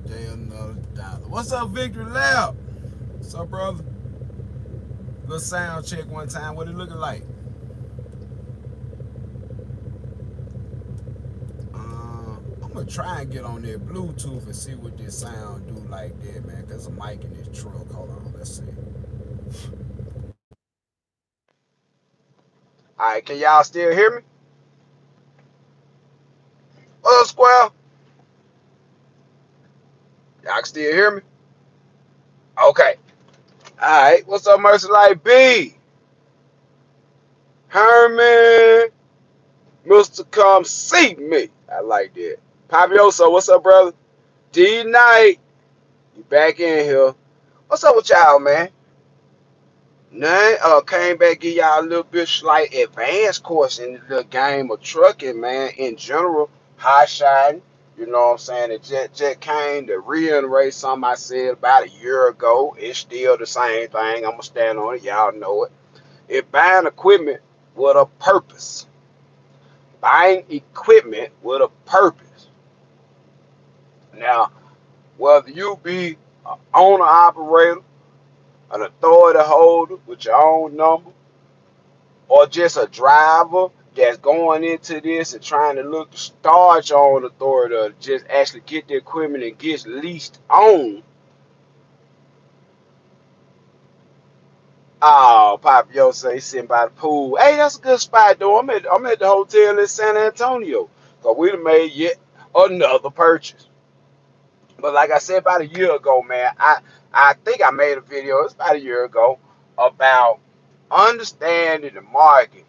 Day another dollar. What's up, Victory Lab? What's up, brother? Little sound check one time. What it looking like? I'm gonna try and get on there Bluetooth and see what this sound do like that, man. Cause a mic in this truck. Hold on, let's see. All right, can y'all still hear me? Square. Y'all can still hear me? Okay. All right. What's up, Mercy Light B? Herman, Mister Come See Me. I like that. Pavioso, what's up, brother? D Night, you back in here? What's up with y'all, man? None. Came back give y'all a little bit slight advanced course in the game of trucking, man. In general, high shine. You know what I'm saying? It just came to reiterate something I said about a year ago. It's still the same thing. I'm gonna stand on it. Y'all know it. It buying equipment with a purpose. Buying equipment with a purpose. Now, whether you be an owner operator, an authority holder with your own number, or just a driver that's going into this and trying to look to start your own authority or just actually get the equipment and get leased on. Oh, Papio say sitting by the pool. Hey, that's a good spot though. I'm at the hotel in San Antonio. So we done made yet another purchase. But like I said about a year ago, man, I think I made a video, it's about a year ago, about understanding the market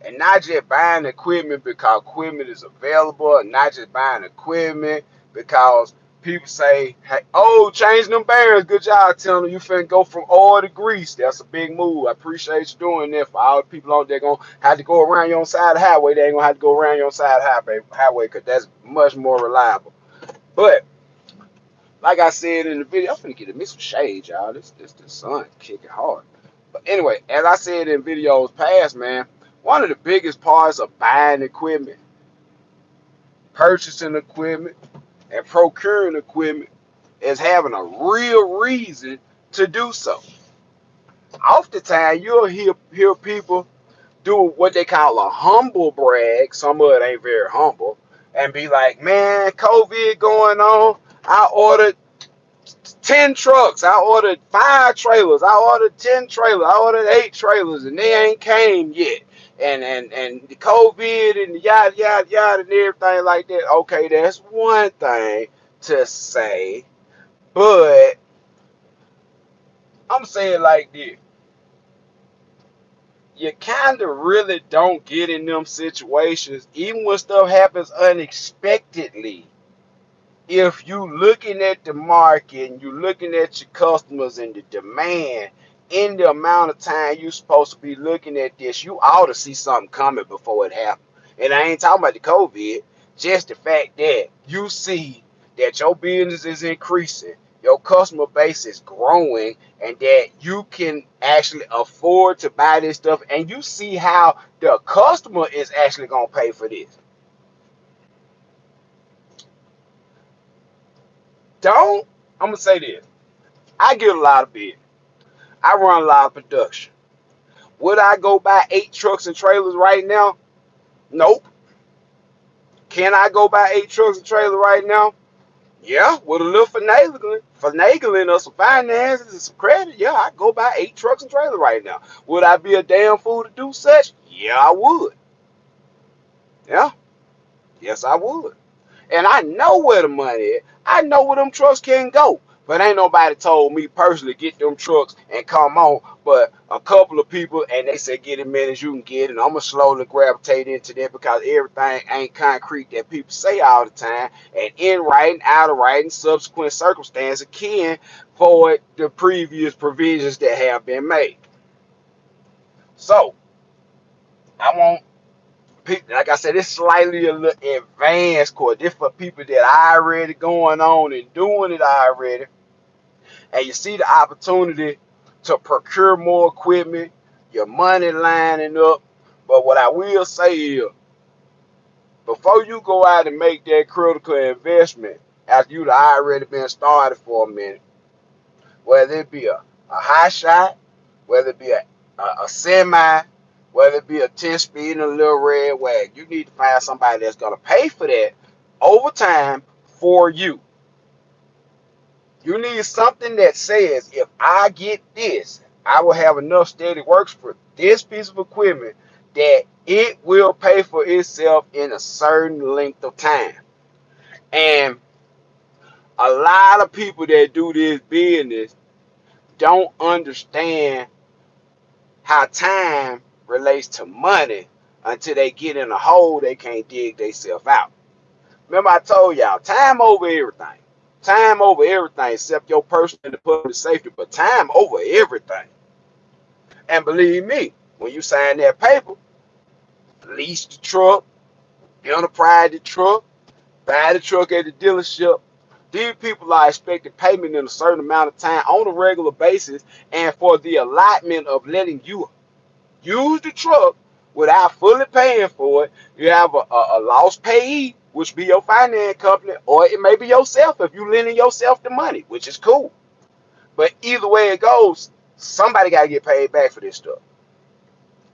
and not just buying equipment because equipment is available, and not just buying equipment because people say, hey, oh, change them bearings. Good job telling them you finna go from oil to grease. That's a big move. I appreciate you doing that. For all the people out there gonna have to go around your own side of the highway, they ain't gonna have to go around your own side of the highway because that's much more reliable. But like I said in the video, I'm finna get me some shade, y'all. This the sun kicking hard. But anyway, as I said in videos past, man, one of the biggest parts of buying equipment, purchasing equipment, and procuring equipment is having a real reason to do so. Oftentimes, you'll hear people do what they call a humble brag. Some of it ain't very humble, and be like, "Man, COVID going on. I ordered 10 trucks. I ordered 5 trailers. I ordered 10 trailers. I ordered 8 trailers, and they ain't came yet. And the COVID and the yada yada yada and everything like that. Okay, that's one thing to say, but I'm saying like this. You kind of really don't get in them situations, even when stuff happens unexpectedly. If you looking at the market and you looking at your customers and the demand in the amount of time you supposed to be looking at this, you ought to see something coming before it happens. And I ain't talking about the COVID, just the fact that you see that your business is increasing, your customer base is growing, and that you can actually afford to buy this stuff, and you see how the customer is actually gonna pay for this. Don't I'm gonna say this. I get a lot of bids. I run a lot of production. Would I go buy 8 trucks and trailers right now? Nope. Can I go buy 8 trucks and trailers right now? Yeah, with a little finagling or some finances and some credit. Yeah, I go buy 8 trucks and trailers right now. Would I be a damn fool to do such? Yeah, I would. Yeah, yes, I would. And I know where the money is. I know where them trucks can go. But ain't nobody told me personally get them trucks and come on. But a couple of people, and they said get as many as you can get, and I'm gonna slowly gravitate into that because everything ain't concrete that people say all the time. And in writing, out of writing, subsequent circumstances can void the previous provisions that have been made. So I want, like I said, it's slightly a little advanced course. This for people that are already going on and doing it already, and you see the opportunity to procure more equipment, your money lining up. But what I will say is, before you go out and make that critical investment, after you've already been started for a minute, whether it be a high shot, whether it be a semi, whether it be a 10 speed and a little red wag. You need to find somebody that's going to pay for that over time for you. You need something that says, if I get this, I will have enough steady works for this piece of equipment that it will pay for itself in a certain length of time. And a lot of people that do this business don't understand how time relates to money until they get in a hole they can't dig themselves out. Remember I told y'all, time over everything. Time over everything except your personal and the public safety, but time over everything. And believe me, when you sign that paper, lease the truck, enterprise the truck, buy the truck at the dealership, these people are expecting payment in a certain amount of time on a regular basis, and for the allotment of letting you use the truck without fully paying for it, you have a lost payee, which be your finance company, or it may be yourself if you lending yourself the money, which is cool. But either way it goes, somebody got to get paid back for this stuff.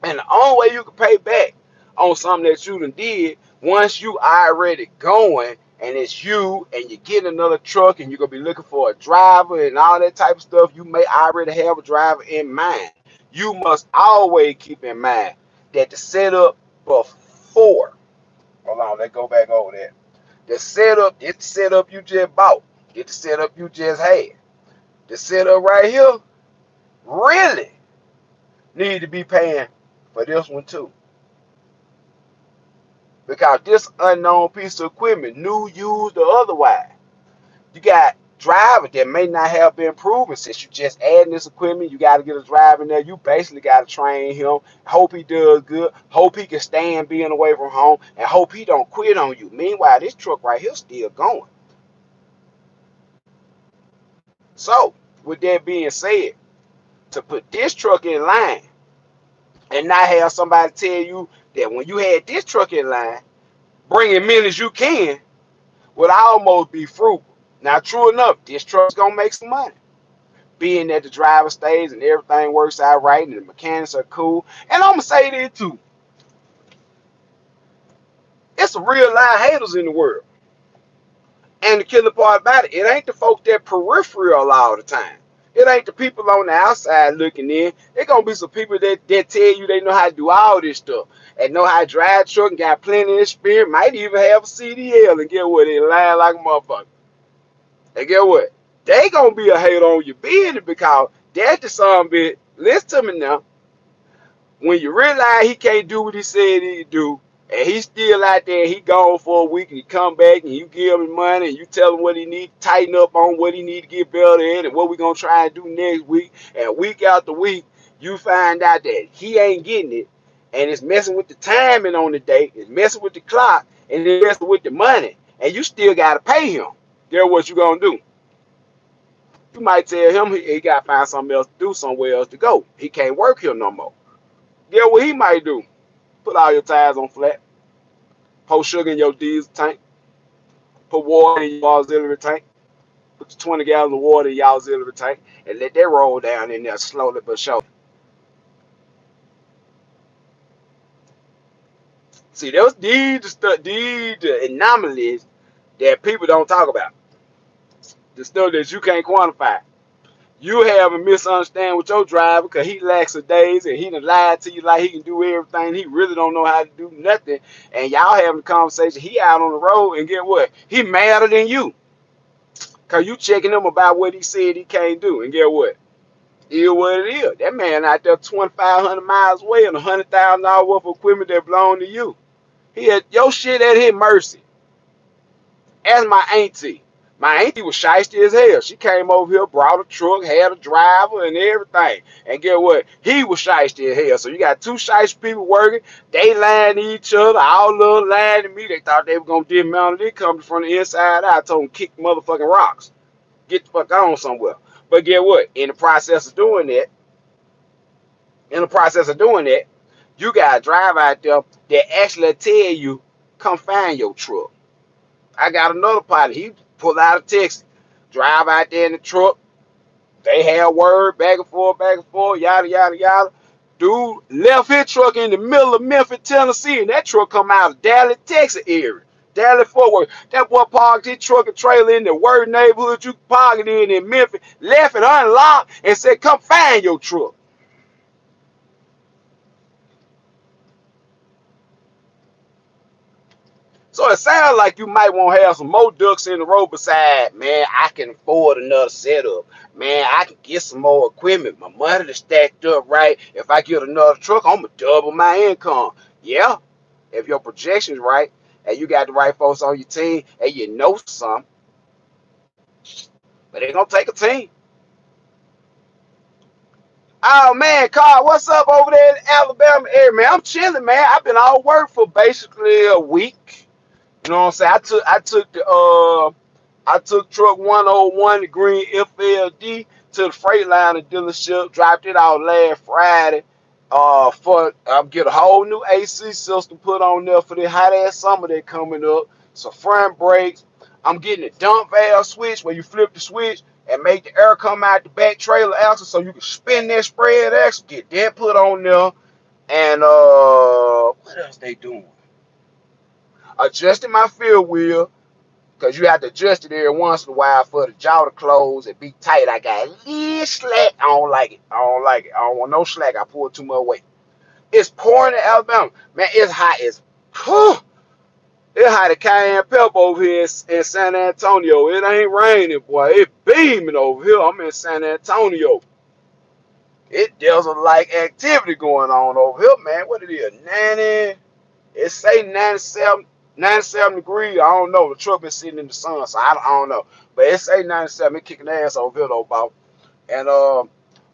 And the only way you can pay back on something that you done did, once you already going and it's you and you get another truck and you're going to be looking for a driver and all that type of stuff, you may already have a driver in mind. You must always keep in mind that the setup before, hold on, let's go back over there. The setup, it's the setup you just bought. It's the setup you just had. The setup right here really need to be paying for this one too. Because this unknown piece of equipment, new, used, or otherwise, you got drivers that may not have been proven. Since you just adding this equipment, you got to get a driver in there. You basically got to train him, hope he does good, hope he can stand being away from home, and hope he don't quit on you. Meanwhile, this truck right here still going. So, with that being said, to put this truck in line and not have somebody tell you that when you had this truck in line, bring as many as you can, would almost be frugal. Now, true enough, this truck's gonna make some money, being that the driver stays and everything works out right and the mechanics are cool. And I'm gonna say this too: it's a real lot of haters in the world. And the killer part about it, it ain't the folks that peripheral all the time. It ain't the people on the outside looking in. It gonna be some people that tell you they know how to do all this stuff and know how to drive a truck and got plenty of experience, might even have a CDL, and get what, they lying like a motherfucker. And get what? They gonna be a hater on your business because that's the son bit. Listen to me now. When you realize he can't do what he said he'd do, and he's still out there, he gone for a week, and he come back, and you give him money, and you tell him what he need to tighten up on, what he need to get better in, and what we gonna try and do next week, and week after week, you find out that he ain't getting it, and it's messing with the timing on the date, it's messing with the clock, and it's messing with the money, and you still gotta pay him. Guess what you gonna do? You might tell him he got to find something else to do, somewhere else to go. He can't work here no more. Guess what he might do? Put all your tires on flat. Pour sugar in your diesel tank. Put water in your auxiliary tank. Put 20 gallons of water in your auxiliary tank and let that roll down in there slowly but surely. See, these the anomalies that people don't talk about. The stuff that you can't quantify. You have a misunderstanding with your driver because he lacks a days and he done lied to you like he can do everything. He really don't know how to do nothing. And y'all having a conversation. He out on the road and get what? He madder than you. Because you checking him about what he said he can't do. And get what? It is what it is. That man out there 2,500 miles away and $100,000 worth of equipment that belong to you. He had your shit at his mercy. As my auntie. My auntie was shiesty as hell. She came over here, brought a truck, had a driver and everything. And get what? He was shiesty as hell. So you got two shiesty people working. They lying to each other. All little lying to me. They thought they were going to dismantle this company from the inside out. I told them, kick motherfucking rocks. Get the fuck on somewhere. But get what? In the process of doing that, you got a driver out there that actually tell you, come find your truck. I got another pilot. He Pull out of Texas, drive out there in the truck. They had word back and forth, yada, yada, yada. Dude left his truck in the middle of Memphis, Tennessee, and that truck come out of Dallas, Texas area. Dallas, Fort Worth. That boy parked his truck and trailer in the worst neighborhood you park it in Memphis, left it unlocked, and said, come find your truck. So it sounds like you might want to have some more ducks in the row beside, man, I can afford another setup. Man, I can get some more equipment. My money is stacked up, right? If I get another truck, I'm going to double my income. Yeah, if your projection's right, and you got the right folks on your team, and you know some, but it's going to take a team. Oh, man, Carl, what's up over there in Alabama area, man? I'm chilling, man. I've been out of work for basically a week. You know what I'm saying? I took truck 101, the green FLD, to the Freightliner dealership. Dropped it out last Friday. For get a whole new AC system put on there for the hot ass summer that coming up. So front brakes. I'm getting a dump valve switch where you flip the switch and make the air come out the back trailer axle so you can spin that spread axle. Get that put on there. And what else they doing? Adjusting my field wheel. Because you have to adjust it every once in a while for the jaw to close and be tight. I got a little slack. I don't like it. I don't like it. I don't want no slack. I pull too much weight. It's pouring in Alabama. Man, it's hot as whew, it's hot as cayenne pepper over here in San Antonio. It ain't raining, boy. It's beaming over here. I'm in San Antonio. There's a like activity going on over here, man. What it is? 90. It say 97 degrees. I don't know. The truck been sitting in the sun, so I don't know. But it say 97. It kicking ass over here though, about. And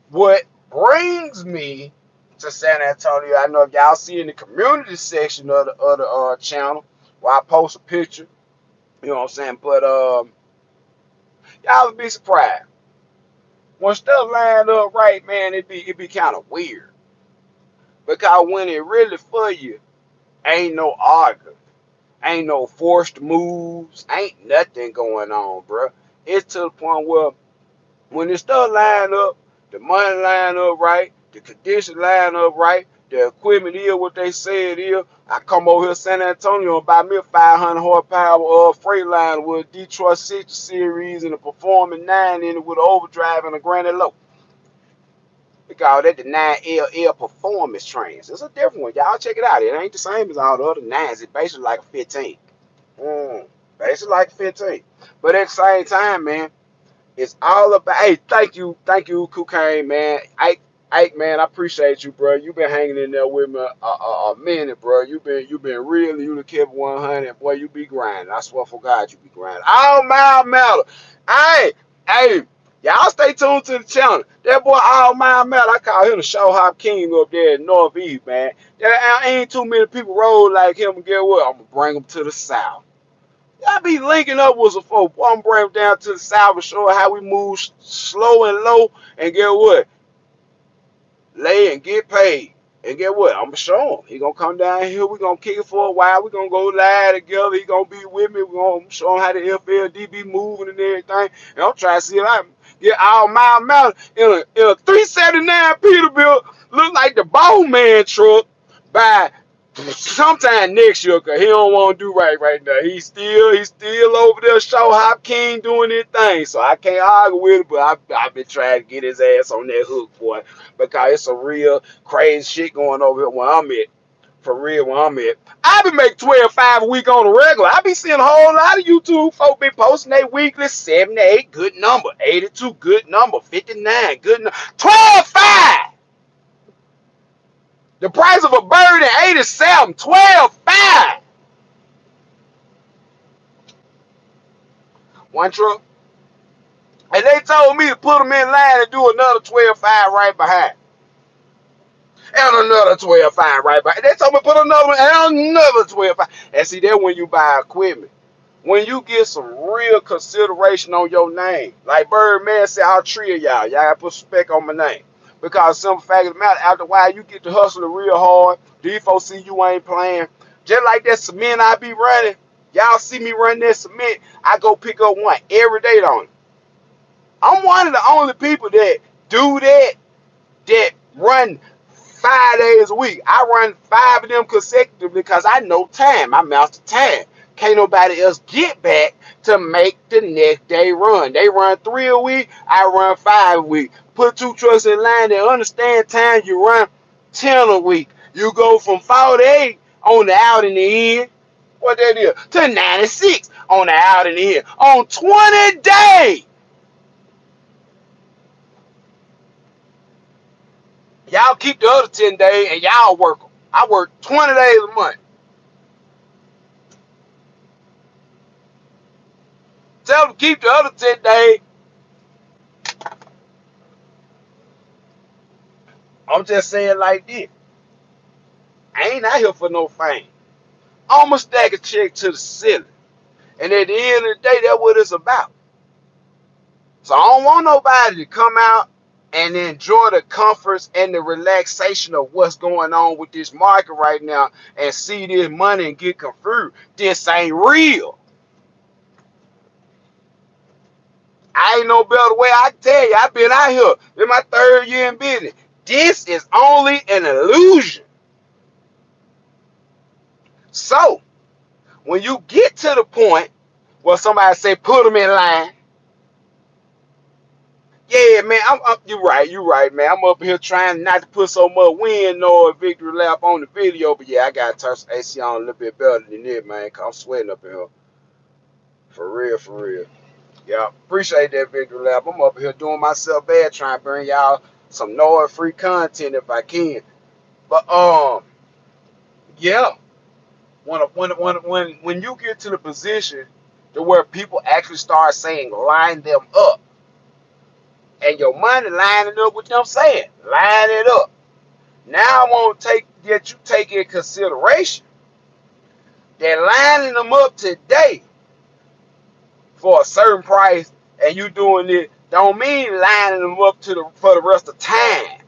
what brings me to San Antonio, I know if y'all see in the community section of the channel where I post a picture, you know what I'm saying. But y'all would be surprised when stuff lined up right, man. It be kind of weird because when it really for you, ain't no arguing. Ain't no forced moves. Ain't nothing going on, bro. It's to the point where when the stuff line up, the money line up right, the conditions line up right, the equipment is what they say it is. I come over here to San Antonio and buy me a 500 horsepower Freightliner with a Detroit 60 series and a Performance 9 in it with an overdrive and a granite low. We call that the 9LL performance trains. It's a different one. Y'all check it out. It ain't the same as all the other 9s. It's basically like a 15. Basically like a 15. But at the same time, man, it's all about, hey, thank you, Cocaine, man. Ike, man, I appreciate you, bro. You been hanging in there with me a minute, bro. You been real. You done kept 100. Boy, you be grinding. I swear for God, you be grinding. All mile matter. Hey, y'all stay tuned to the channel. That boy, all mile matter. I call him the show hop king up there in Northeast, man. There ain't too many people roll like him. And get what? I'm gonna bring him to the South. I be linking up with some folks. I'm bring them down to the South and show how we move slow and low. And get what? Lay and get paid. And get what? I'm going to show him. He going to come down here. We going to kick it for a while. We going to go live together. He going to be with me. We going to show him how the FLD be moving and everything. And I'm trying to see if I can get all my amount in a 379 Peterbilt. Look like the Bone Man truck by sometime next year, cause he don't want to do right now. He's still over there, show hop king doing his thing. So I can't argue with it, but I've been trying to get his ass on that hook, boy, because it's some real crazy shit going over here where I'm at. For real, where I'm at. I been making 12.5 a week on the regular. I be seeing a whole lot of YouTube folks be posting their weekly 78, good number, 82, good number, 59, good number, 12.5. The price of a bird in 87, 12.5. One truck. And they told me to put them in line and do another 12.5 right behind. And another 12.5 right behind. They told me to put another one and another 12.5. And see, that's when you buy equipment. When you get some real consideration on your name. Like Birdman said, I'll treat y'all. Y'all got to put respect on my name. Because simple fact of the matter, after a while, you get to hustling real hard. These folks see you ain't playing. Just like that cement I be running, Y'all see me run that cement, I go pick up one every day on it. I'm one of the only people that do that run 5 days a week. I run 5 of them consecutively because I know time. I master time. Can't nobody else get back to make the next day run. They run 3 a week, I run 5 a week. Put 2 trucks in line that understand time, you run 10 a week. You go from 48 on the out and the in, what that is, to 96 on the out and the in. On 20 days. Y'all keep the other 10 days and y'all work them. I work 20 days a month. Tell them to keep the other 10 days. I'm just saying like this. I ain't out here for no fame. I'ma stack a check to the ceiling. And at the end of the day, that's what it's about. So I don't want nobody to come out and enjoy the comforts and the relaxation of what's going on with this market right now and see this money and get confused. This ain't real. I ain't no better way. I can tell you, I've been out here in my 3rd year in business. This is only an illusion. So, when you get to the point where somebody say, put them in line, yeah, man, you're right, man. I'm up here trying not to put so much wind or victory lap on the video, but yeah, I got to turn some AC on a little bit better than it, man, because I'm sweating up in here. For real, for real. Yeah, appreciate that victory lap. I'm up here doing myself bad trying to bring y'all some noise-free content if I can. But, yeah, when you get to the position to where people actually start saying line them up, and your money lining up with them saying line it up. Now I want to get you take in consideration that lining them up today for a certain price and you doing it don't mean lining them up for the rest of time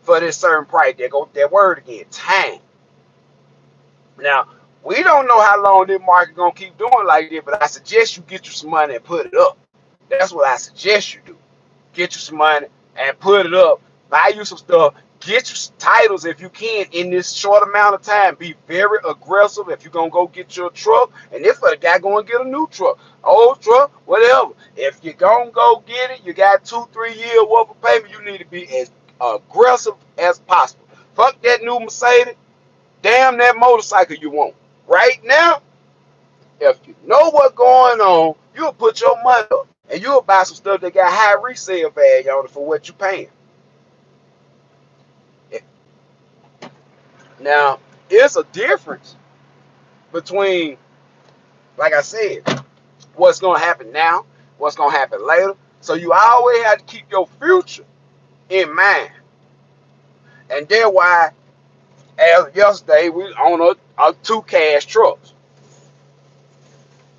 for this certain price. There go that word again, time. Now, we don't know how long this market gonna keep doing like this, but I suggest you get you some money and put it up. That's what I suggest you do. Get you some money and put it up. Buy you some stuff. Get you some titles if you can in this short amount of time. Be very aggressive if you're going to go get your truck. And if a guy going to get a new truck, old truck, whatever. If you're going to go get it, you got 2-3 years worth of payment, you need to be as aggressive as possible. Fuck that new Mercedes. Damn that motorcycle you want. Right now, if you know what's going on, you'll put your money up. And you'll buy some stuff that got high resale value on it for what you're paying. Now, it's a difference between, like I said, what's going to happen now, what's going to happen later. So you always have to keep your future in mind. And that's why, as yesterday, we own 2 cash trucks.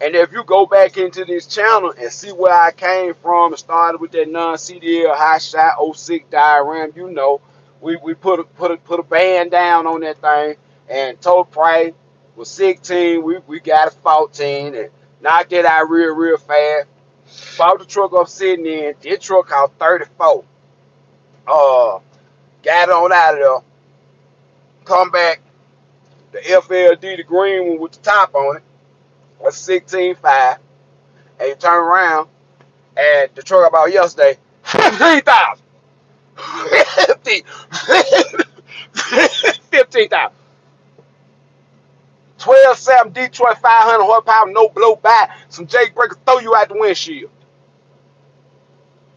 And if you go back into this channel and see where I came from and started with that non-CDL Hotshot 06 diagram, you know, we put a band down on that thing and total price was 16. We got it 14 and knocked that out real fast. Bought the truck up sitting in. This truck cost 34. Got it on out of there. Come back. The FLD, the green one with the top on it, was 16.5. And you turn around and the truck I bought yesterday, 15,000. 15,000. 12.7 Detroit 500 horsepower, no blow by. Some Jake breakers throw you out the windshield.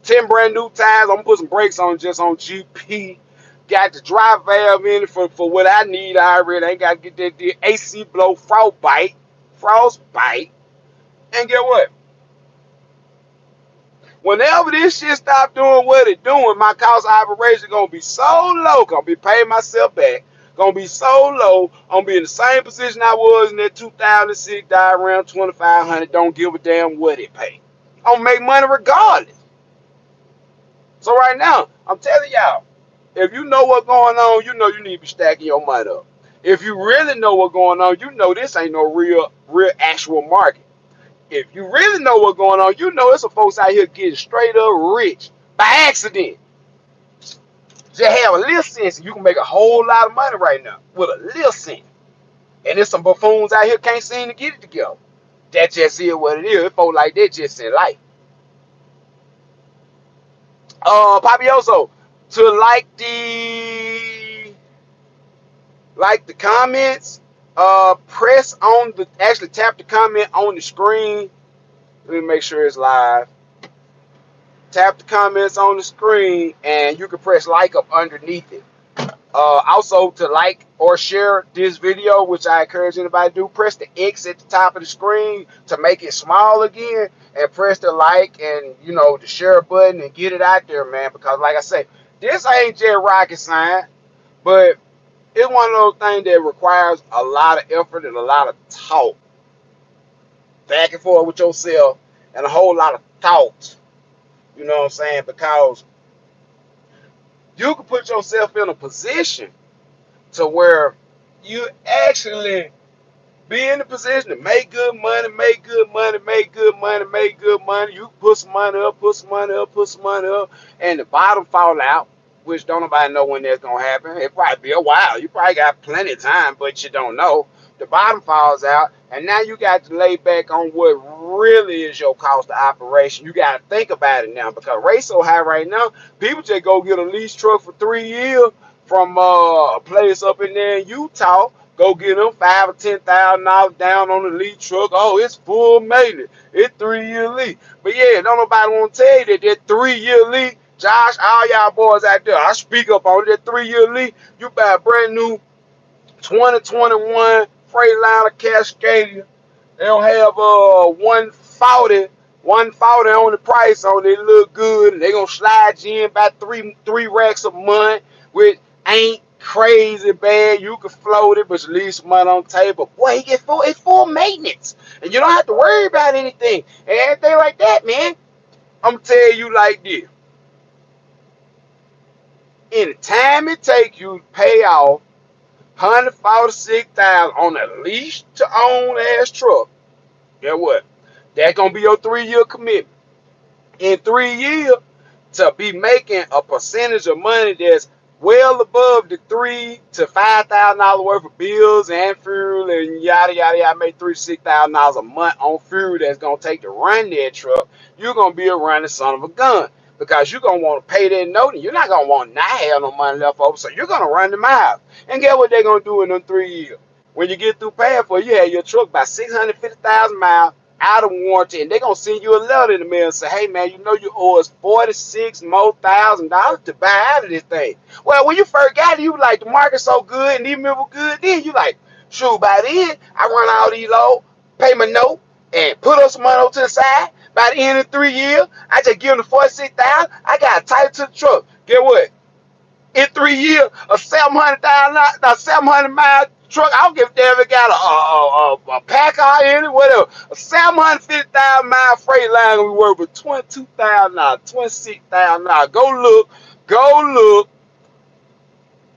10 brand new tires. I'm gonna put some brakes on just on GP. Got the drive valve in it for what I need. I already ain't got to get that AC blow frostbite. And get what? Whenever this shit stop doing what it doing, my cost of operation gonna be so low. Gonna be paying myself back. Gonna be so low. I'm gonna be in the same position I was in that 2006 around 2,500. Don't give a damn what it pay. I'm gonna make money regardless. So right now, I'm telling y'all, if you know what's going on, you know you need to be stacking your money up. If you really know what's going on, you know this ain't no real actual market. If you really know what's going on, you know it's some folks out here getting straight up rich by accident. Just have a little sense, and you can make a whole lot of money right now with a little sense. And there's some buffoons out here can't seem to get it together. That just is what it is. It folks like that just in life. Papioso, to like the comments, press on the actually tap the comment on the screen. Let me make sure it's live. Tap the comments on the screen, and you can press like up underneath it. Also, to like or share this video, which I encourage anybody to do, press the X at the top of the screen to make it small again, and press the like and, you know, the share button and get it out there, man. Because like I say, this ain't just rocket science, but it's one of those things that requires a lot of effort and a lot of talk back and forth with yourself and a whole lot of thoughts. You know what I'm saying? Because you can put yourself in a position to where you actually be in the position to make good money, make good money, make good money, make good money. You put some money up, put some money up, put some money up, and the bottom fall out, which don't nobody know when that's gonna happen. It probably be a while. You probably got plenty of time, but you don't know. The bottom falls out, and now you got to lay back on what really is your cost of operation. You got to think about it now because rates so high right now. People just go get a lease truck for 3 years from a place up in there in Utah. Go get them $5,000 or $10,000 down on the lease truck. Oh, it's full maintenance. It's 3-year lease. But yeah, don't nobody want to tell you that 3-year lease. Josh, all y'all boys out there, I speak up on it. That 3-year lease. You buy a brand new 2021 Freightliner Cascadia. They don't have 140 on the price on it. Look good, and they gonna slide you in about three racks a month, which ain't crazy bad. You can float it, but you leave some money on the table. Boy, it's full maintenance, and you don't have to worry about anything and everything like that, man. I'm gonna tell you like this: in the time it takes you to pay off $146,000 on a lease to own ass truck, guess what? That's gonna be your 3-year commitment. In 3 years, to be making a percentage of money that's well above the $3,000 to $5,000 worth of bills and fuel and yada yada yada, make $36,000 a month on fuel that's gonna take to run that truck. You're gonna be a running son of a gun because you're gonna want to pay that note and you're not gonna want to not have no money left over, so you're gonna run the miles. And get what they're gonna do in them 3 years. When you get through paying for it, you have your truck by 650,000 miles out of warranty, and they're gonna send you a letter in the mail and say, hey man, you know you owe us $46,000 more to buy out of this thing. Well, when you first got it, you like, the market's so good and even if it was good then, you like, shoot, by then I run all these low, pay my note, and put up some money over to the side. By the end of 3 years, I just give them the $46,000. I got a title to the truck. Get what? In 3 years, a 700-mile truck, I don't give a damn if it got a Packard in it, whatever. A 750,000-mile Freightliner we worth with $22,000, $26,000. Go look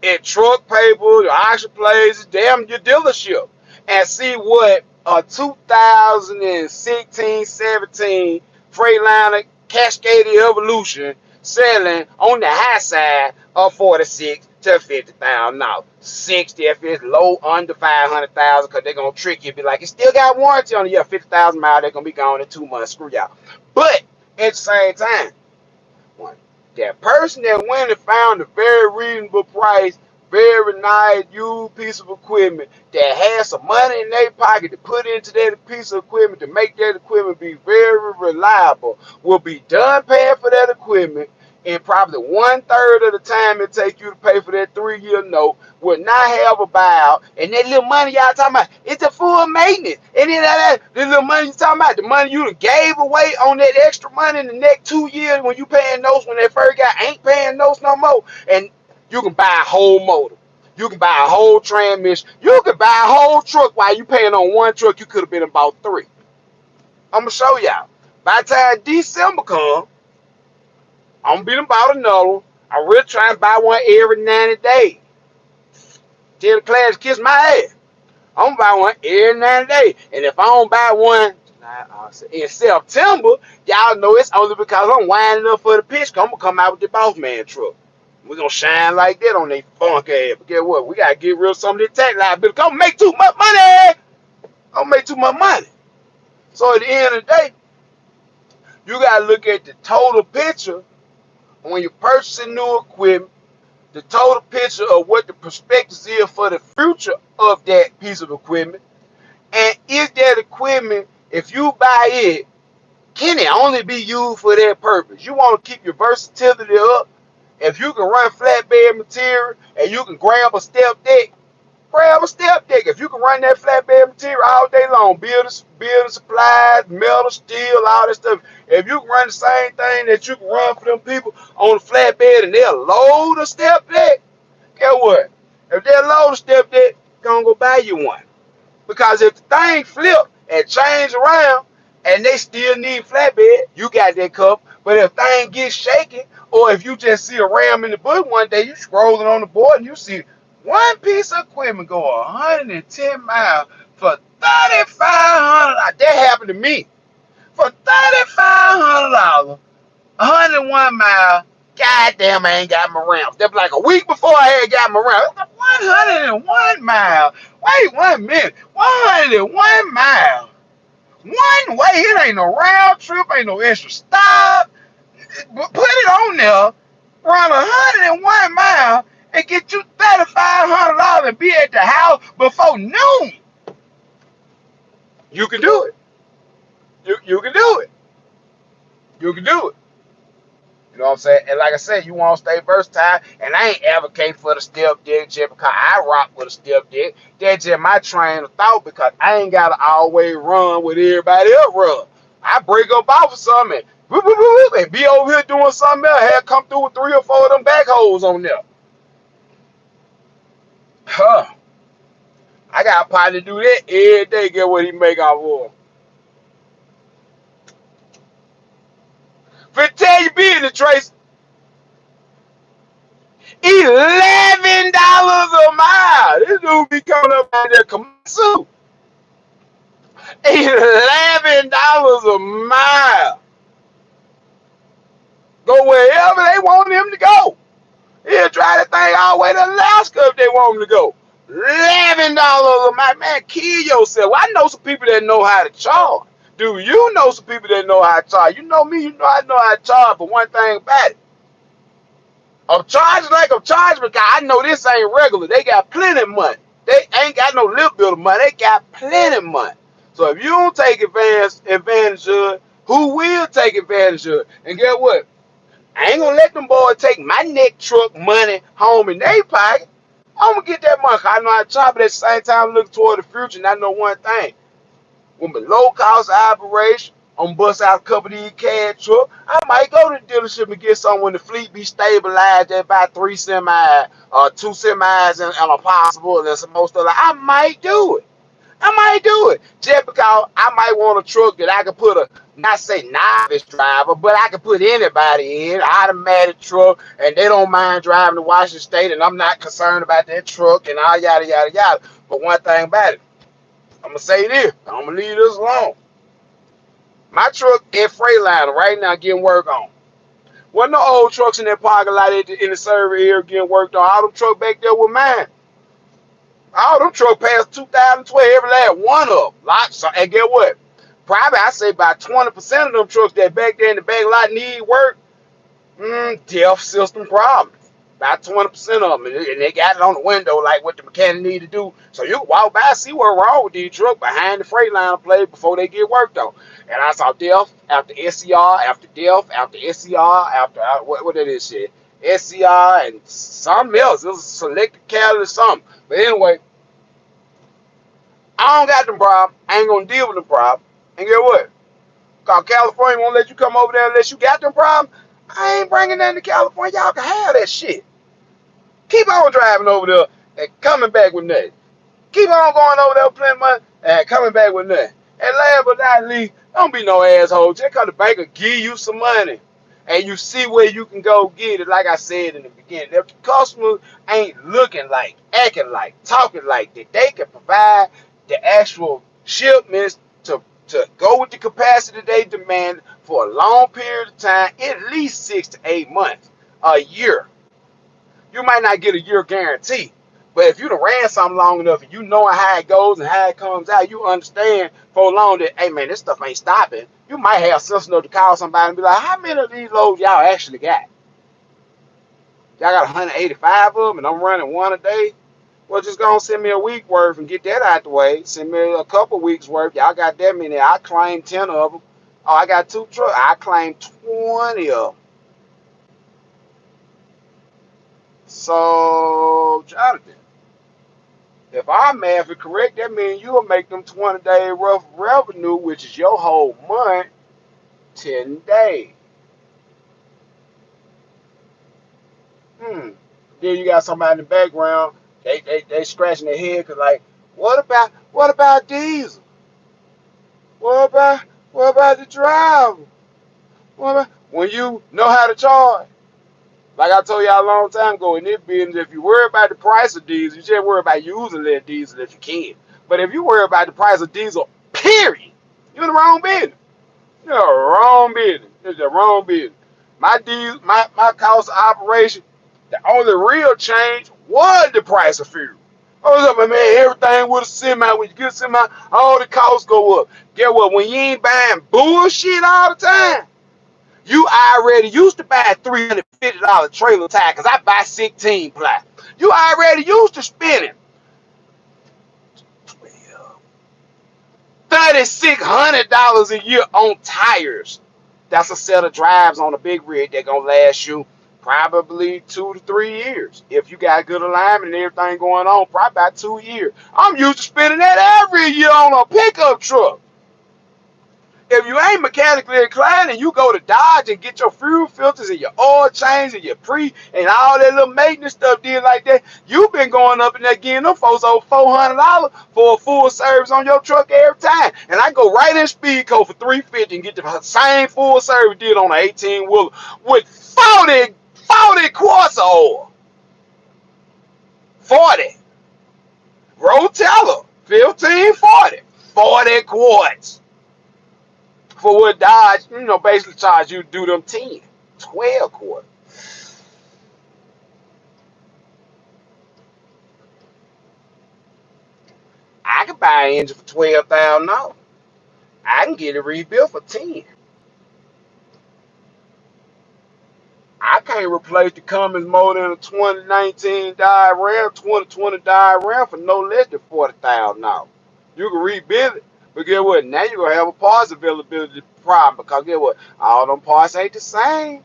at truck paper, the auction places, damn your dealership, and see what a 2016-17 Freightliner Cascadia Evolution selling on the high side of $46,000 to $50,000. 60 if it's low under 500,000, because they're gonna trick you, be like, it still got warranty on it. Yeah, 50,000 miles, they're gonna be gone in 2 months. Screw y'all. But at the same time, that person that went and found a very reasonable price, very nice used piece of equipment that has some money in their pocket to put into that piece of equipment to make that equipment be very reliable, will be done paying for that equipment in probably 1/3 of the time it takes you to pay for that 3-year note, will not have a buyout, and that little money y'all talking about, it's a full maintenance. And then that little money you talking about, the money you done gave away on that extra money in the next 2 years when you paying notes, when that first guy ain't paying notes no more, and you can buy a whole motor. You can buy a whole transmission. You can buy a whole truck while you paying on one truck. You could have been about 3. I'm going to show y'all. By the time December comes, I'm going to be about another one. I'm really trying to buy one every 90 days. Tell the class to kiss my ass. I'm gonna buy one every 90 days. And if I don't buy one in September, y'all know it's only because I'm winding up for the pitch. I'm gonna come out with the boss man truck. We're gonna shine like that on they funk ass. But guess what? We gotta get rid of some of this tax liability. I'm gonna make too much money. I'm gonna make too much money. So at the end of the day, you gotta look at the total picture when you're purchasing new equipment, the total picture of what the perspectives is for the future of that piece of equipment. And is that equipment, if you buy it, can it only be used for that purpose? You want to keep your versatility up. If you can run flatbed material and you can grab a step deck, grab a step deck. If you can run that flatbed material all day long, building supplies, metal, steel, all that stuff. If you can run the same thing that you can run for them people on the flatbed and they'll load a step deck, guess what? If they'll load a step deck, go buy you one. Because if the thing flip and change around and they still need flatbed, you got that cover. But if thing gets shaky, or if you just see a ram in the bush one day, you scrolling on the board and you see one piece of equipment go 110 miles for $3,500. That happened to me. For $3,500, 101 miles. Goddamn, I ain't got my rounds. That was like a week before I had got my rounds. 101 miles. Wait 1 minute. 101 miles. One way. It ain't no round trip. Ain't no extra stop. Put it on there. Run 101 miles and get you $3,500 and be at the house before noon. You can do it. You can do it. You can do it. You know what I'm saying? And like I said, you want to stay versatile. And I ain't advocating for the step deck just because I rock with a step deck. That's just my train of thought because I ain't got to always run with everybody else run. I break up off of something and be over here doing something else. Have come through with 3 or 4 of them backhoes on there. Huh. I got a partner do that every day. Get what he make off of. For tell you business, Tracy. $11 a mile. This dude be coming up out there commercial. $11 a mile. Go wherever they want him to go. He'll drive that thing all the way to Alaska if they want him to go. $11 a mile. Man, kill yourself. I know some people that know how to charge. Do you know some people that know how to charge? You know me, you know I know how to charge, but one thing about it. I'm charging like I'm charging because I know this ain't regular. They got plenty of money. They ain't got no lip builder money. They got plenty of money. So if you don't take advantage of it, who will take advantage of it? And guess what? I ain't gonna let them boys take my neck truck money home in their pocket. I'm gonna get that money because I know how to chop it at the same time looking toward the future. And I know one thing. With my low cost operation, I'm gonna bust out a couple of these cab trucks. I might go to the dealership and get some when the fleet be stabilized at about 3 semis or 2 semis and a possible and some more stuff. I might do it. I might do it. Just because I might want a truck that I can put a, not say novice driver, but I can put anybody in, automatic truck, and they don't mind driving to Washington State, and I'm not concerned about that truck and all yada, yada, yada. But one thing about it, I'm going to say this. I'm going to leave this alone. My truck at Freightliner right now getting work on. Wasn't no old trucks in that parking lot in the service area getting worked on. All them trucks back there were mine. All them trucks past 2012, every last one of them. Lots. And get what? Probably I say about 20% of them trucks that back there in the back lot need work. Deaf system problems. About 20% of them. And they got it on the window like what the mechanic need to do. So you can walk by and see what's wrong with these trucks behind the Freightliner plate before they get worked on. And I saw deaf after SCR, after deaf, after SCR, after what that is shit. SCR and something else. It was a selected catalyst something. But anyway, I don't got them problems. I ain't gonna deal with them problems. And get what? Cause California won't let you come over there unless you got them problems. I ain't bringing nothing to California. Y'all can have that shit. Keep on driving over there and coming back with nothing. Keep on going over there with plenty of money and coming back with nothing. And last but not least, don't be no asshole. Just cause the bank will give you some money and you see where you can go get it. Like I said in the beginning, if the customer ain't looking like, acting like, talking like that, they can provide the actual shipments to go with the capacity they demand for a long period of time, at least 6 to 8 months, a year. You might not get a year guarantee, but if you done ran something long enough and you know how it goes and how it comes out, you understand for long that, hey man, this stuff ain't stopping. You might have sense enough to call somebody and be like, how many of these loads y'all actually got? Y'all got 185 of them and I'm running one a day? Well, just go and send me a week worth and get that out the way. Send me a couple weeks worth. Y'all got that many. I claim 10 of them. Oh, I got 2 trucks. I claim 20 of them. So, Jonathan, if our math is correct, that means you'll make them 20-day rough revenue, which is your whole month, 10 days. Then you got somebody in the background, they scratching their head because like, what about diesel? What about the driver? When you know how to charge? Like I told y'all a long time ago in this business, if you worry about the price of diesel, you just worry about using that diesel if you can. But if you worry about the price of diesel, period, you're in the wrong business. You're in the wrong business. It's the wrong business. My diesel, my cost of operation, the only real change was the price of fuel. I was like, man, everything with a semi, when you get a semi, all the costs go up. Get what? When you ain't buying bullshit all the time, you already used to buy a $350 trailer tire because I buy 16 ply. You already used to spending $3,600 a year on tires. That's a set of drives on a big rig that gonna last you probably 2 to 3 years. If you got good alignment and everything going on, probably about 2 years. I'm used to spending that every year on a pickup truck. If you ain't mechanically inclined and you go to Dodge and get your fuel filters and your oil change and your and all that little maintenance stuff did like that, you've been going up in there getting them folks over $400 for a full service on your truck every time. And I go right in speed code for $350 and get the same full service did on an 18-wheeler with 40 quarts of oil. 40. Rotella, 1540. 40 quarts. For what Dodge, basically charge you to do them 10, 12 quarters. I can buy an engine for $12,000. I can get it rebuilt for 10. I can't replace the Cummins motor in a 2019 Ram, 2020 Ram for no less than $40,000. You can rebuild it, but get what? Now you're gonna have a parts availability problem because get what? All them parts ain't the same.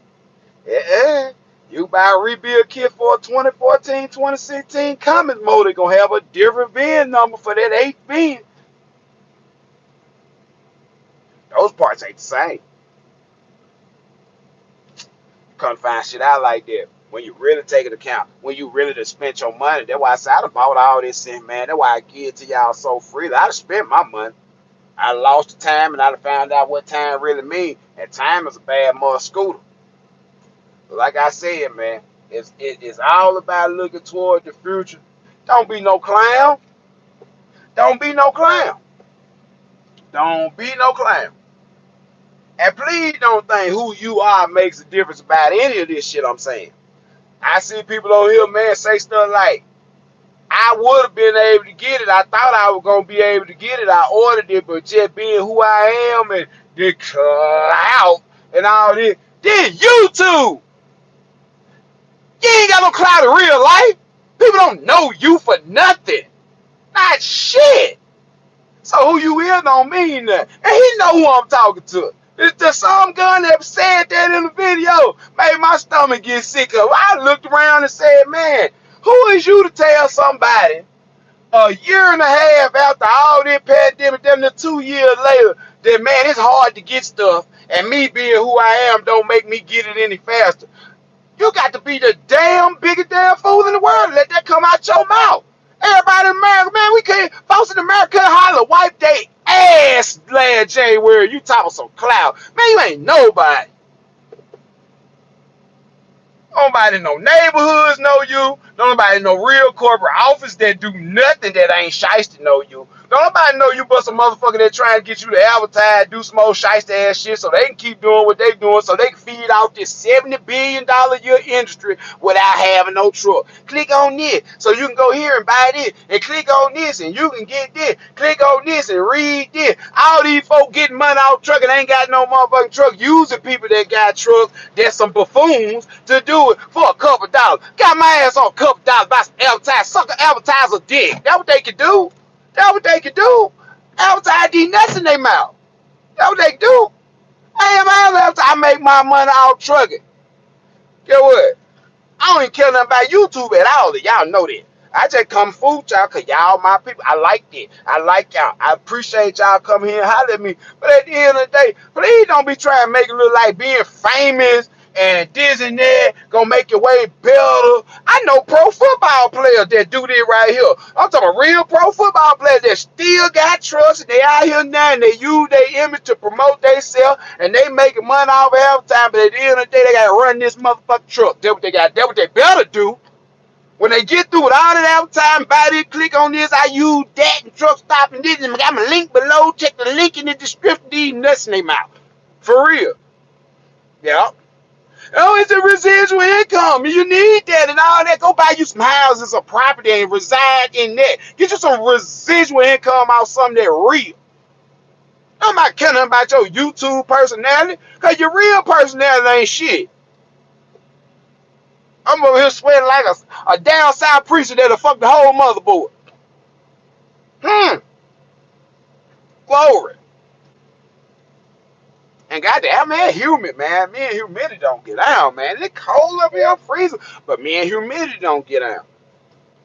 You buy a rebuild kit for a 2014, 2016 Cummins motor, gonna have a different VIN number for that 8 VIN. Those parts ain't the same. You couldn't find shit out like that. When you really take into account, when you really just spent your money, that's why I said I done bought all this in, man. That's why I give it to y'all so freely. I done spent my money. I lost the time and I done found out what time really means. And time is a bad mother scooter. But like I said, man, it's all about looking toward the future. Don't be no clown. Don't be no clown. Don't be no clown. And please don't think who you are makes a difference about any of this shit I'm saying. I see people on here, man, say stuff like, I would have been able to get it. I thought I was going to be able to get it. I ordered it, but just being who I am and the clout and all this, then YouTube. You ain't got no clout in real life. People don't know you for nothing. Not shit. So who you is don't mean nothing. And he know who I'm talking to. It's the some gun that said that in the video. Made my stomach get sick of. I looked around and said, man, who is you to tell somebody a year and a half after all this pandemic, then the 2 years later, that man, it's hard to get stuff, and me being who I am don't make me get it any faster. You got to be the biggest damn fool in the world to let that come out your mouth. Everybody in America, man, we can't, folks in America couldn't holler, wipe their ass last January. You talking some clout. Man, you ain't nobody. Nobody in no neighborhoods know you. Nobody in no real corporate office that do nothing that ain't shiesty know you. Nobody know you but some motherfucker that trying to get you to advertise, do some old shiesty ass shit so they can keep doing what they doing so they can feed off this $70 billion a year industry without having no truck. Click on this so you can go here and buy this, and click on this and you can get this. Click on this and read this. All these folk getting money off truck and ain't got no motherfucking truck, using people that got trucks that's some buffoons to do it for a couple dollars. Got my ass on a couple dollars, buy some advertise, sucker advertiser dick. That's what they can do. That's what they can do. Advertise these nuts in their mouth. That's what they can do. I make my money out trucking. Get what? I don't even care nothing about YouTube at all. Y'all know that. I just come fool y'all because y'all my people. I like that. I like y'all. I appreciate y'all coming here and holler at me. But at the end of the day, please don't be trying to make it look like being famous and this and that gonna make your way better. I know pro football players that do this right here. I'm talking about real pro football players that still got trust and they out here now and they use their image to promote themselves and they making money off advertising. But at the end of the day, they gotta run this motherfucking truck. That's what they got. That's what they better do. When they get through with all that advertising, buy this, click on this, I use that and truck stop and this, and got my link below. Check the link in the description. These nuts in their mouth. For real. Yeah. Oh, it's a residual income. You need that and all that. Go buy you some houses or property and reside in that. Get you some residual income out something that real. I'm not caring about your YouTube personality, because your real personality ain't shit. I'm over here sweating like a down south preacher that'll fuck the whole motherboard. Glory. And goddamn, man, humid, man. Me and humidity don't get down, man. It's cold up here, I'm freezing. But me and humidity don't get down.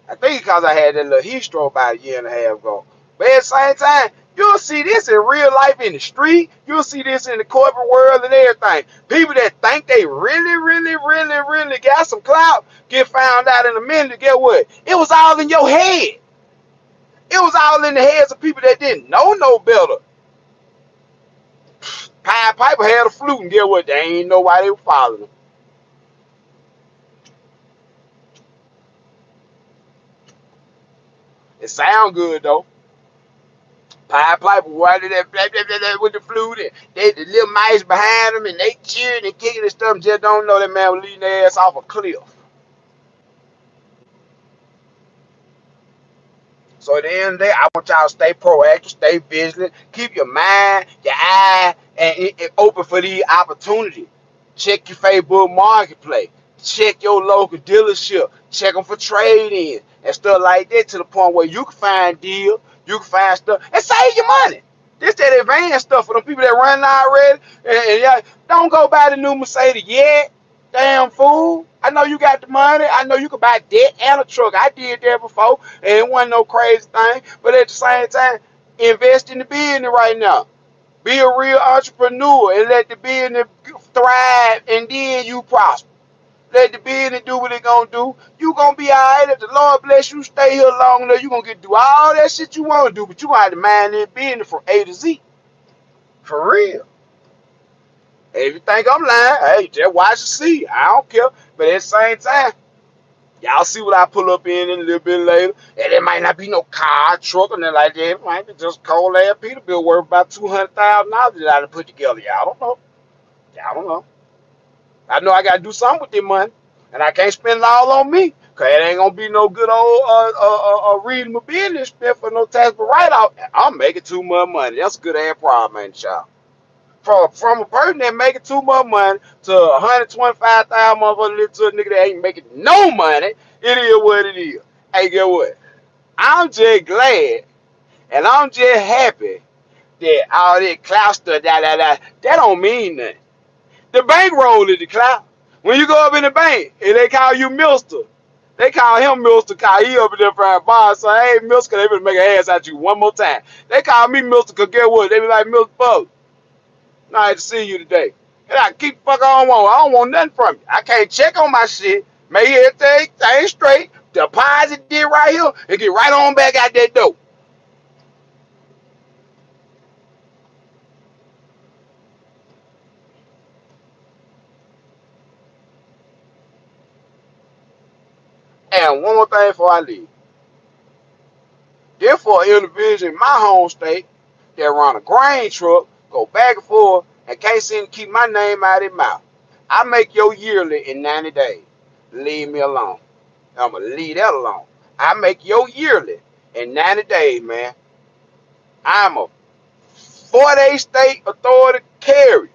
I think because I had that little heat stroke about a year and a half ago. But at the same time, you'll see this in real life in the street. You'll see this in the corporate world and everything. People that think they really got some clout get found out in a minute. Get what? It was all in your head. It was all in the heads of people that didn't know no better. Pied Piper had a flute and get what? They ain't know why they were following him. It sound good though. Pied Piper wanted that blah, blah, blah, blah, with the flute and they the little mice behind them and they cheering and kicking and stuff. Just don't know that man was leading their ass off a cliff. So at the end of the day, I want y'all to stay proactive, stay vigilant, keep your mind, your eye, and open for these opportunities. Check your Facebook marketplace. Check your local dealership. Check them for trade-in and stuff like that to the point where you can find deals, you can find stuff, and save your money. This that advanced stuff for them people that run already. And yeah, don't go buy the new Mercedes yet. Damn fool. I know you got the money. I know you can buy debt and a truck. I did that before, and it wasn't no crazy thing. But at the same time, invest in the business right now. Be a real entrepreneur and let the business thrive, and then you prosper. Let the business do what it gonna do. You gonna be alright. If the Lord bless you, stay here long enough, you gonna get to do all that shit you wanna do, but you gonna have to mind this business from A to Z. For real. If you think I'm lying, hey, just watch and see. I don't care. But at the same time, y'all see what I pull up in a little bit later. And it might not be no car, truck, or nothing like that. It might be just cold ass Peterbilt worth about $200,000 that I done put together. Y'all don't know. Y'all don't know. I know I got to do something with this money. And I can't spend it all on me. Because it ain't going to be no good old reasonable business spent for no taxable write-off. I'm making too much money. That's a good ass problem, ain't y'all? From a person that making too much money to 125,000 motherfuckers to a nigga that ain't making no money, it is what it is. Hey, get what? I'm just glad and I'm just happy that all that clout stuff, that don't mean nothing. The bankroll is the clout. When you go up in the bank and they call you Mister, they call him Mister, cause he up in there for a bar. So, hey, Mister, they better make an ass out you one more time. They call me Mister, cause get what? They be like, Mister Bug. Nice to see you today. And I keep fuck I don't want. I don't want nothing from you. I can't check on my shit. Make everything stay straight. Deposit it right here and get right on back out that door. And one more thing before I leave. Therefore, an individual in my home state that run a grain truck, go back and forth, and can't seem to keep my name out of their mouth. I make your yearly in 90 days. Leave me alone. I'm going to leave that alone. I make your yearly in 90 days, man. I'm a 48 state authority carrier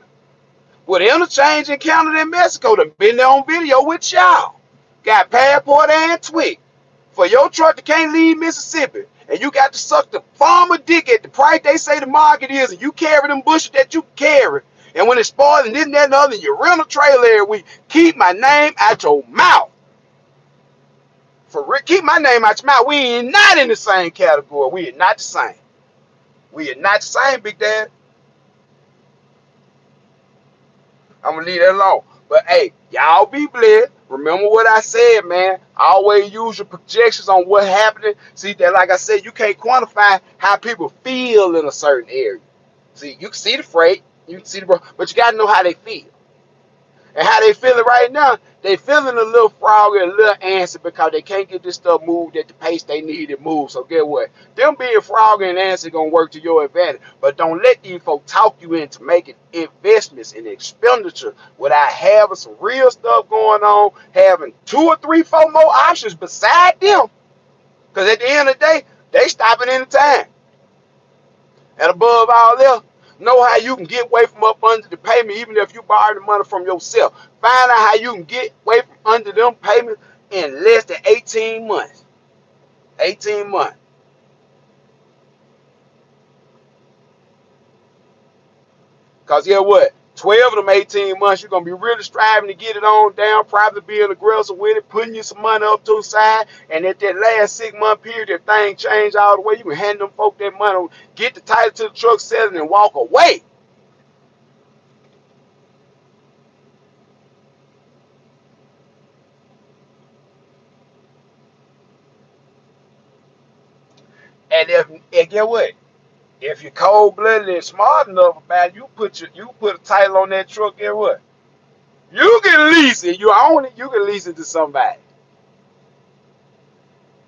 with interchange in Canada and Mexico. That been there on video with y'all. Got passport and twig. For your truck that can't leave Mississippi, and you got to suck the farmer dick at the price they say the market is, and you carry them bushes that you carry, and when it's spoiled and this and that and other, and you rent a trailer every week, keep my name out your mouth. For real, keep my name out your mouth. We ain't not in the same category. We are not the same. We are not the same, Big Dad. I'm gonna leave that alone. But hey, y'all be blessed. Remember what I said, man. Always use your projections on what's happening. See that, like I said, you can't quantify how people feel in a certain area. See, you can see the freight, you can see the, but you gotta know how they feel. And how they feeling right now, they feeling a little froggy, a little antsy because they can't get this stuff moved at the pace they need it moved. So get what? Them being froggy and antsy gonna work to your advantage. But don't let these folks talk you into making investments and expenditure without having some real stuff going on, having 2 or 3, 4 more options beside them. Because at the end of the day, they stopping any time. And above all else, know how you can get away from up under the payment, even if you borrow the money from yourself. Find out how you can get away from under them payments in less than 18 months. 18 months. Because guess what? 12 of them 18 months, you're going to be really striving to get it on down, probably being aggressive with it, putting you some money up to the side. And at that last 6-month period, if things change all the way, you can hand them folk that money, get the title to the truck, sell it, and walk away. And get what? If you're cold blooded and smart enough about it, you put a title on that truck, get what? You can lease it. You own it, you can lease it to somebody.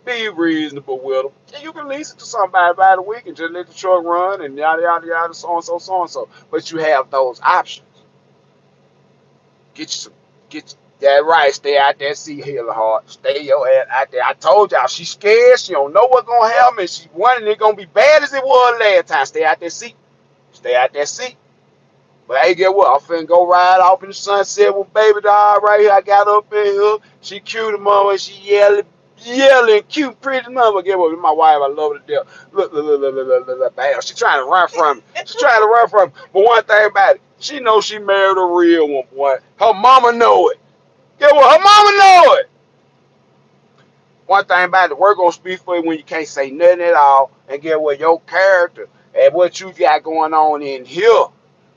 Be reasonable with them. And you can lease it to somebody by the week and just let the truck run and yada yada yada, so and so, so and so. But you have those options. Get that right. Stay out there, see Hilla Heart. Stay your ass out there. I told y'all she's scared. She don't know what's gonna happen. She's wondering it's gonna be bad as it was last time. Stay out there, see. Stay out there, see. But hey, get what? I'm finna go ride off in the sunset with baby doll right here. I got up in here. She cute, mama. She yelling, cute, pretty mama. Get what? My wife, I love her to death. Look, bam. She trying to run from me. She trying to run from me. But one thing about it, she knows she married a real one, boy. Her mama know it. Get what? Her mama know it. One thing about it, the word gonna speak for you when you can't say nothing at all. And get what? Your character and what you got going on in here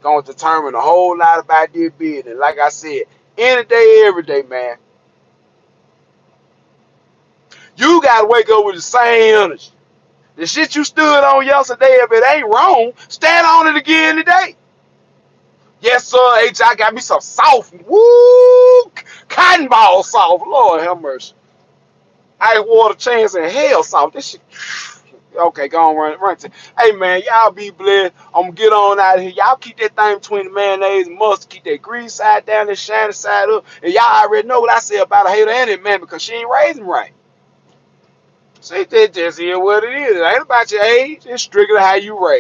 gonna determine a whole lot about this business. Like I said, any day, every day, man. You gotta wake up with the same energy. The shit you stood on yesterday, if it ain't wrong, stand on it again today. Yes, sir, H. I got me some soft, woo, cotton ball soft. Lord have mercy. I ain't water chance in hell soft. This shit. Okay, go on, run. Hey, man, y'all be blessed. I'm going to get on out of here. Y'all keep that thing between the mayonnaise and mustard. Keep that green side down, that shiny side up. And y'all already know what I say about a hater and it, man, because she ain't raising right. See, that just is what it is. It ain't about your age. It's strictly how you raise.